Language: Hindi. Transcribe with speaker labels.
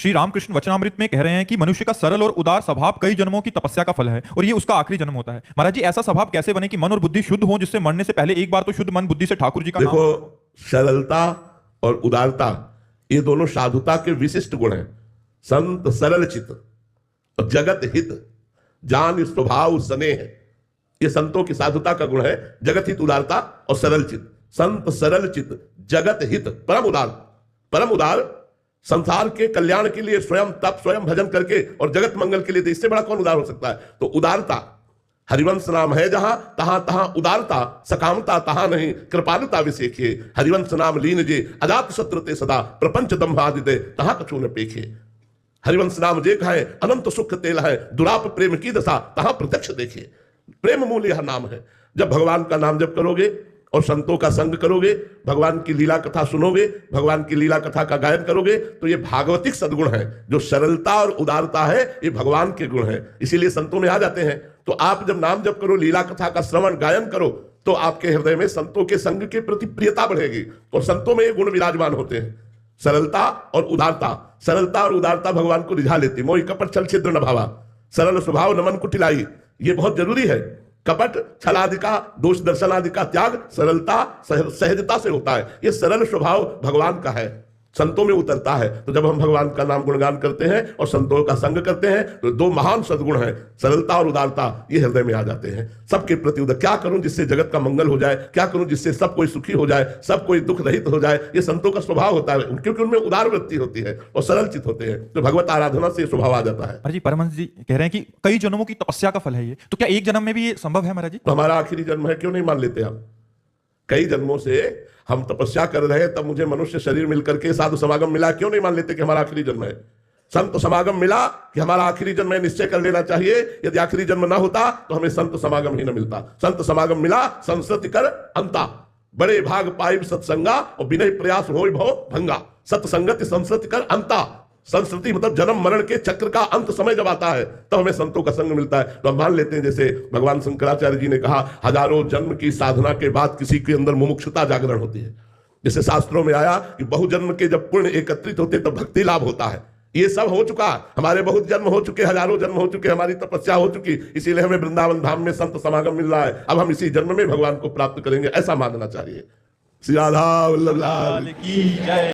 Speaker 1: श्री रामकृष्ण वचनामृत में कह रहे हैं कि मनुष्य का सरल और उदार स्वभाव कई जन्मों की तपस्या का फल है और ये उसका आखिरी जन्म होता है। महाराज जी, ऐसा स्वभाव कैसे बने कि मन और बुद्धि शुद्ध हो, जिससे मरने से पहले एक बार तो शुद्ध मन बुद्धि से ठाकुर जी का
Speaker 2: देखो, सरलता और उदारता ये दोनों साधुता के विशिष्ट गुण हैं। संत सरल चित और जगत हित जान स्वभाव स्नेह, ये संतों की साधुता का गुण है। जगत हित, उदारता और सरल चित। संत सरल चित, जगत हित, परम उदार। परम उदार संसार के कल्याण के लिए स्वयं तप, स्वयं भजन करके और जगत मंगल के लिए, तो इससे बड़ा कौन उदार हो सकता है। तो उदारता, हरिवंश नाम है जहां तहां तहां उदारता, सकामता तहां नहीं कृपालुता विशेखे। हरिवंश नाम लीन जे अजात शत्रुते सदा, प्रपंच दंभादिते तहां कछु न पेखे। हरिवंश नाम जे खाए अनंत सुख तेल है, दुराप प्रेम की दशा तहां प्रत्यक्ष देखे। प्रेम मूल यह नाम है। जब भगवान का नाम जप करोगे और संतों का संग करोगे, भगवान की लीला कथा सुनोगे, भगवान की लीला कथा का गायन करोगे, तो ये भागवतिक सद्गुण है। जो सरलता और उदारता है ये भगवान के गुण है, इसीलिए संतों में आ जाते हैं। तो आप जब नाम जप करो, लीला कथा का श्रवण गायन करो, तो आपके हृदय में संतों के संग के प्रति प्रियता बढ़ेगी और संतों में ये गुण विराजमान होते हैं, सरलता और उदारता। सरलता और उदारता भगवान को रिझा लेती। मोहि कपट छल छिद्र न भावा, सरल स्वभाव न मन कुटिलाई। ये बहुत जरूरी है। कपट, छल आदि का, दोष दर्शन आदि का त्याग सरलता सहजता से होता है। ये सरल स्वभाव भगवान का है, संतों में उतरता है। तो जब हम भगवान का नाम गुणगान करते हैं और संतों का संग करते हैं, तो दो महान सद्गुण हैं, सरलता और उदारता, ये हृदय में आ जाते हैं। सबके प्रति उदार, क्या करूं जिससे जगत का मंगल हो जाए, क्या करूं जिससे सब कोई सुखी हो जाए, सब कोई दुख रहित हो जाए, ये संतों का स्वभाव होता है, क्योंकि उनमें उदार वृत्ति होती है और सरल चित होते हैं। तो भगवत आराधना से स्वभाव आ जाता है।
Speaker 1: महाराज जी, परमहंस जी कह रहे हैं कि कई जन्मों की तपस्या का फल है ये, तो क्या एक जन्म में भी ये संभव है महाराज जी?
Speaker 2: तो हमारा आखिरी जन्म है, क्यों नहीं मान लेते आप? कई जन्मों से हम तपस्या कर रहे हैं, तब मुझे मनुष्य शरीर मिलकर के साधु समागम मिला, क्यों नहीं मान लेते कि हमारा आखिरी जन्म है? संत समागम मिला कि हमारा आखिरी जन्म है, निश्चय कर लेना चाहिए। यदि आखिरी जन्म ना होता तो हमें संत समागम ही न मिलता। संत समागम मिला, संस्कृति कर अंता, बड़े भाग पाइब सत्संगा और विनय प्रयास होय भव भंगा। सत्संगति संस्कृति कर अंता, संस्कृति मतलब जन्म मरण के चक्र का अंत समय जब आता है तब हमें संतों का संग मिलता है। तो हम मान लेते हैं, जैसे भगवान शंकराचार्य जी ने कहा, हजारों जन्म की साधना के बाद किसी के अंदर मुमुक्षुता जागरण होती है। जैसे शास्त्रों में आया कि बहुजन्म के जब पुण्य एकत्रित होते तब भक्ति लाभ होता है। ये सब हो चुका, हमारे बहुत जन्म हो चुके, हजारों जन्म हो चुके, हमारी तपस्या हो चुकी, इसीलिए हमें वृंदावन धाम में संत समागम मिल रहा है। अब हम इसी जन्म में भगवान को प्राप्त करेंगे, ऐसा मानना चाहिए। श्री राधा वल्लभ लाल की जय।